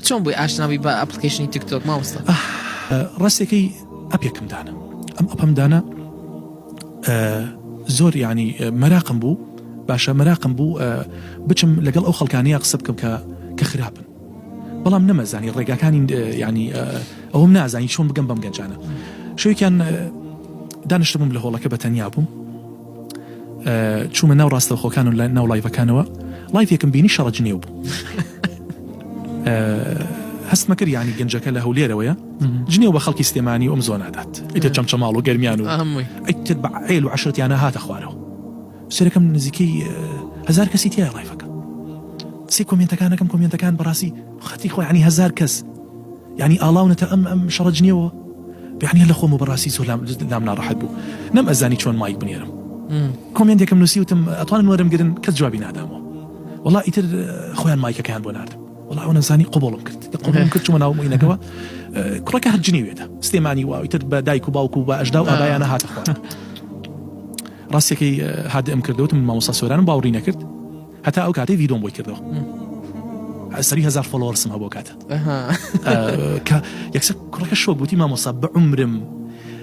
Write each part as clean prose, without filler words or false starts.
چۆن بووی ئاشناوی بە ئەپلیکیشنی تیکتۆک مامۆستا؟ ڕاستێکی ئەپێکم دانا ئەم ئەپەم دانا زۆر ینی مەراقم بوو باشە مەراقم بوو بچم لەگەڵ ئەو خەڵکانەیە قسە بکەم کە خراپن بەڵام نەمەزانی ڕێگاکانی ینی ئەوم نازانی چۆن بگەم بەم گەنجانە شوێکیان دانیشتبووم لە هۆڵەکە بەتەنیا بووم چوومە ناو ڕاستەوخۆکان و لە ناو لایڤەکانەوە لایڤێکم بینی شەڕەجنێ بوو هەستمە کرد ینی گەنجەکە لە هەولێرەوەیە جنێو بە خەڵکی سلێمانی ئەم زۆر نادات ئیتر چەمچەماڵ و گەرمیان و ئیتر بە عێل و عەشرەتیانە هاتە خوارەوە سەرەکەم نزیکەی 1000 کەسی تایە لایڤەکە سی کۆمنتەکانەکەم کۆمنتەکان بەڕاستی خەتی خۆی ینی 1000 کەس ینی ئاڵاونەتە ئەم شەڕەجنێەوە بەیانی لە خۆم و بەڕاستی زۆر لام ناڕەحەت بوو نەم ئەزانی چۆن مایک بنێرم کۆمنتێکم نووسی وتم ئەتوانن وەرم گرن کەس جوابی نادامەوە وەڵا ئیتر خۆیان مایکەکەیان بۆ ناردم وەڵا ئەو نەزانی قبوڵم کرد چوومە ناو مینەکەەوە کوڕەکە هەر جنێوێتە سلێمانی وا ئیتر بە دایک و باوک و بە ئەژدا و ئابایانە هاتە خوارە ڕاستێکی هادە ئەم کردەوتم مامۆستا سۆرانم باوەڕی نەکرد هەتا ئەو کاتەی ڤیدۆم بۆی کردەوە سەری 1000 فۆلۆوەرسم هەبوو کاتە کە یەکسەر کوڕەکە شۆک بووتی مامۆستا بە عومرم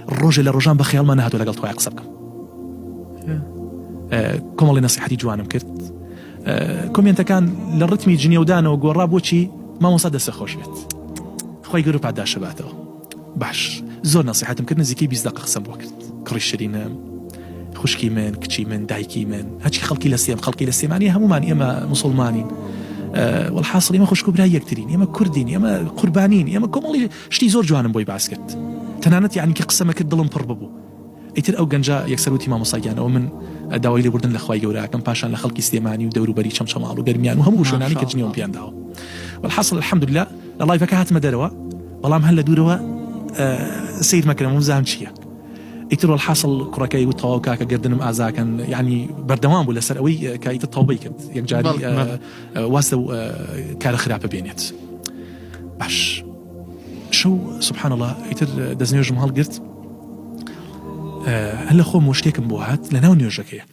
ڕۆژێ لە ڕۆژان بە خەیاڵمان نەهاتووە لەگەڵ تۆی قسە بکەم کۆمەڵی نەسیحەتی جوانم کرد کۆمنتەکان لە ڕتمی جنێودانەوە گۆڕا بۆچی مامۆستا دەستە خۆش بێت خۆی گەور و پاداشەباتەوە باش زۆر نەسیحەتم کرد نزیکەی 20 دقیقە قسەم بۆ کرد کڕی شیرینم خوشکی من کچی من دایکی من هەچی خەڵکی لە سێمانی هەمومان ئێمە موسڵمانین والحاصل ئێمە خوشک و برای یەکترین ئێمە کوردین ئێمە قوربانین ئێمە کۆمەڵی شتی زۆر جوانم بۆی باس کرد تەنانەت یعنی کە قسەمە کرد دڵم پڕ ببوو ئیتر ئەو گەنجە یەکسەروتی مامۆستاگیانەوە من داوای لێبوردن لە خوای گەورەکەم پاشان لە خەڵکی سلێمانی و دەوروبەری چەمچەماڵ و گەرمیان و هەموو شوێنانی کە جنێوم پیان داوە والحاصل الحەمدولله لە لایڤەکە هاتمە دەرەوە بەڵام هەر لە دوورەوە سیر مەکرم وزام چییە ئیتر والحاصل کوڕەکەی و تەواو کاکە گردنم ئازاکەن یعنی بەردەوام بوو لەسەر ئەوەی کە ئیتر تەوبەی کرد یەکجاری واستە و کارە خراپە بێنێت باش شەو سبحان الله ئیتر دەستنوێژم هەڵگرت هەر لە خۆم شتێکم بۆ هات لە ناو نوێژەکەیە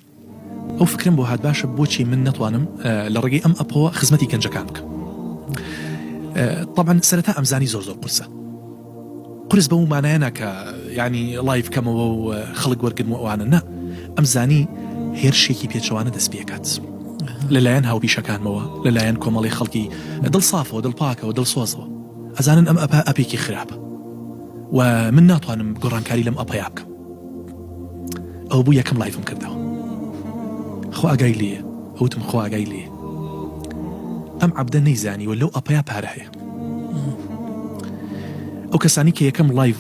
ئەو فکرم بۆ هات باشە بۆچی من نەتوانم لە ڕێگەی ئەم ئەپەوە خزمەتی گەنجەکان بکەم طبعا سەرەتا ئەمزانی زۆر قورسە قرس بەو مانایەنە کە ینی لایڤ کەمەوە و خەڵک وەرگن و ئەوانە نە ئەمزانی هێرشێکی پێچەوانە دەست پێکات لەلایەن هاوپیشەکانمەوە لەلایەن کۆمەڵی خەڵکی دڵ سافەوە دڵ پاکەوە دڵ سۆزەوە ئەزانن ئەم ئەپێکی خراپە و من ناتوانم گۆڕانکاری لەم ئەپەیە بکەم ئەو بوو یەکەم لایڤم کردەوە خۆ ئاگای لێ ئەوتم خۆ ئاگای لێ ئەم عەبدە نەیزانی و لەو ئەپەیە پارە هەیە ئەو کەسانی کە یەکەم لایڤ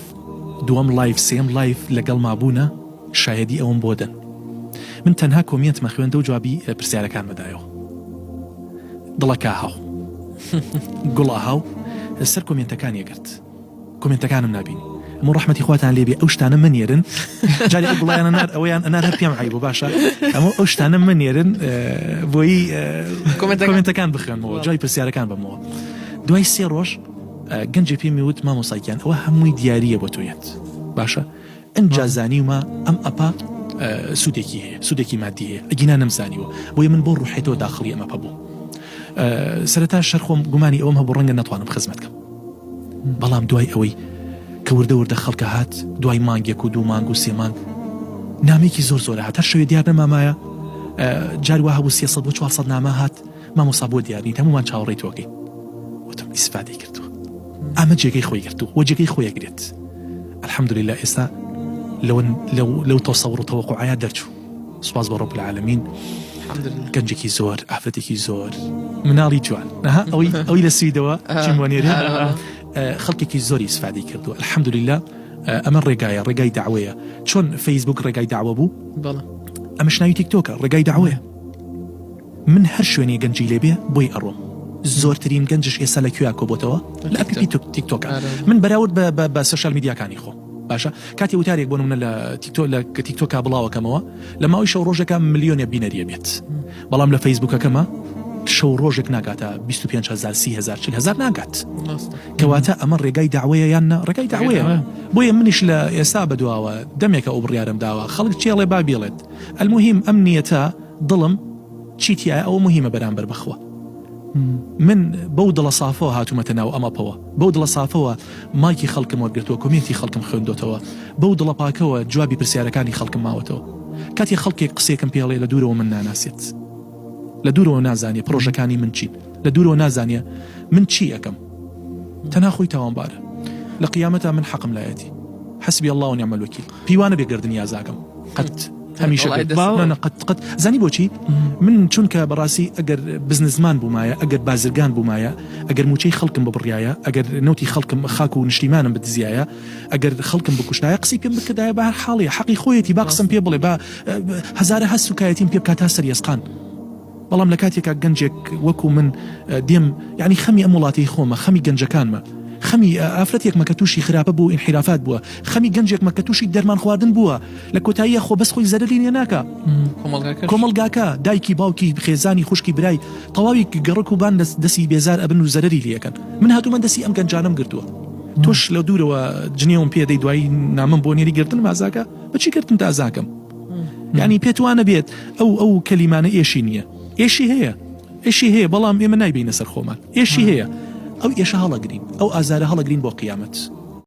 دووەم لایڤ سێم لایڤ لەگەڵ مابوونە شایەدی ئەوم بۆ دەن من تەنها کۆمیەنتمە خوێندە و جوابی پرسیارەکان بەدایەوە دڵەکە هاو گوڵە هاو سەر کۆمنتەکان یەگرت کۆمنتەکانم نبینی هەموو ڕەحمەتی خواتان لێبێ ئەو شتانە منێرن جاری ئەو گوڵیانە نار ئەویان ئەنار هەر پێم عیبوو باشە ئەمە ئەو شتانە منێرن بۆی کۆمنتەکان بخوێنمەوە جای پرسیارەکان بمەوە دوای 3 ڕۆژ گەنجێ پێمی وت مامۆستاگیان ئەوە هەمووی دیاریە بۆ تۆیەت باشە ئەنجا زانیومە ئەم ئەپا سوودێکی هەیە سوودێکی مادی هەیە ئەگینا نەمزانیوە بۆیە من بۆ ڕوحێتەوە داخڵی ئەمە بوو سەرەتا شەرخۆم گومانی ئەوم هەبوو ڕەنگە نەتوانم خزمەت کەم بەڵام دوای ئەوەی کە وردە خەڵکە هات دوای مانگێک و 2 مانگ و 3 مانگ نامێکی زۆر هات هەر شەوێ دیار نەمامایە جاری وا هەبوو 300 بۆ 400 نامە هات مامۆستا بۆ دیارنیت هەمومان چاوەڕێی تۆکەی وتم ئیسفادەی کردووە ئەمە جێگەی خۆی گرتووە وە جێگەی خۆی ئەگرێت الحەمدولله ئێستا لەو تەسەوڕ و تەوەقوعەیە دەرچوو سوپاس بە ڕەب العالەمین گەنجێکی زۆر ئافرەتێکی زۆر مناڵی جوان ئەوەی لە سویدەوە چیموانێری خەڵکێکی زۆری ئیسفادەی کردووە الحەمدولله ئەمە ڕێگای داوەیە چۆن فەیسبوک ڕێگای داوە بوو ئەمەش ناوی تیکتۆکە ڕێگای داوەیە من هەر شوێنی گەنجی لێبێ بۆی ئەڕۆم زۆرترین گەنجش ئێستا لەکوێ کۆبۆتەوە لە ئەپی تیکتۆکە من بەراورد بە سوشال میدیاکانی خۆ باشە کاتی وتارێک بۆ نمونە لە تیکتۆکا بڵاوەکەمەوە لە ماوەی شەو ڕۆژێکە ملیۆنە بینەریە بێت بەڵام لە فەیسبوکەکەمە شەو ڕۆژێک ناگاتە 25,000 30,000 40,000 ناگات کەواتە ئەمە ڕێگای داوەیە یان ڕێگای داوەیە بۆیە منیش لە ئێستا بەدواوە دەمێکە ئەو بڕیارم داوە خەڵک چێڵێ با بێڵێت المهم ئەم نیەتە دڵم چیتیایە ئەو مهمە بەرامبەر بەخوا من بەو دڵە سافەوە هاتوومەتە ناو ئەمەپەوە بەو دڵە سافەوە مایکی خەڵکم وەرگرتووە کۆمێنتی خەڵکم خوێندۆتەوە بەو دڵە پاکەوە جوابی پرسیارەکانی خەڵکم ماوەتەوە کاتی خەڵکێک قسێکم پێڵێ لە دوورەوە من ناناسێت لە دوورەوە نازانێ پرۆژەکانی من چین لە دوورەوە نازانێ من چی ئەەکەم تەنها خۆی تاوانبارە لە قیامەتە من حەقم لایەتی حسبي الله ونعم الوكيل پیوانە بێگردن یازاکەم قەت هەمیشە قەت زانی بۆچی من چونکە بەڕاستی ئەگەر بزنسمان بوومایە ئەگەر بازرگان بوومایە ئەگەر موچەی خەڵکم ببڕایە ئەگەر نوتی خەڵکم خاک و نیشتیمانم بدزیایە ئەگەر خەڵکم بکوشتایە قسەی پێم بکردایە بە هەر حاڵی حەقی خۆیەتی با قسم پێ بڵێ با هەزارە هەست و کایەتیم پێ بکات تا سەریەسقان بەڵام لە کاتێکا گەنجێک وەکو من دێم یعنی خەمی ئەم وڵاتی خۆمە خەمی گەنجەکانمە خەمی ئافرەتێکمە کە تووشی خراپە بوو ئینحرافات بووە خەمی گەنجێکمە کە تووشی دەرمان خواردن بووە لە کۆتاییە خۆ بەس خۆی زەرری لێ ناکە کۆمەلگاکە دایکی باوکی خێزانی خوشکی برای تەواوی گەڕک و بان دەسی بێزار ئەبن و زەرری لێەکەن من هاتوومە دەسی ئەم گەنجانم گرتووە تۆش لە دوورەوە جنێوم پێدەی دوایی نامم بۆ نێری گرتن مازاکە بەچی گرتن تا ئازاکەم یعنی پێتوانە بێت ئەو کەلیمانە ئێشی نییە ئێشی هەیە بەڵام ئێمە نایبینە سەر خۆمان ئێشی هەیە ئەو ئێشە هەڵەگرین ئەو ئازارە هەڵەگرین بۆ قیامەت